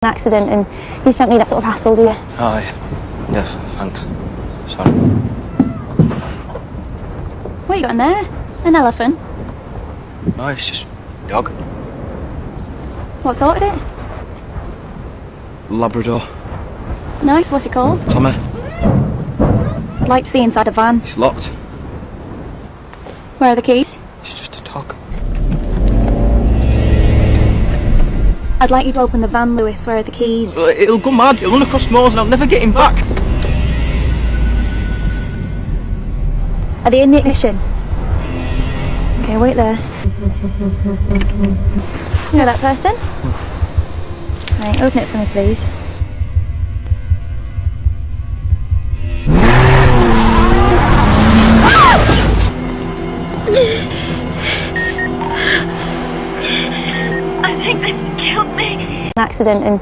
accident, and you just don't need that sort of hassle, do you? Oh, yeah, thanks. Sorry. What you got in there? An elephant? No, it's just a dog. What sort is it? Labrador. Nice, what's it called? Tommy. I'd like to see inside the van. It's locked. Where are the keys? It's just a dog. I'd like you to open the van, Lewis. Where are the keys? It'll go mad. It'll run across moors and I'll never get him back. Are they in the ignition? Okay, wait there. You know that person? Right, open it for me, please. I think they killed me. An accident, and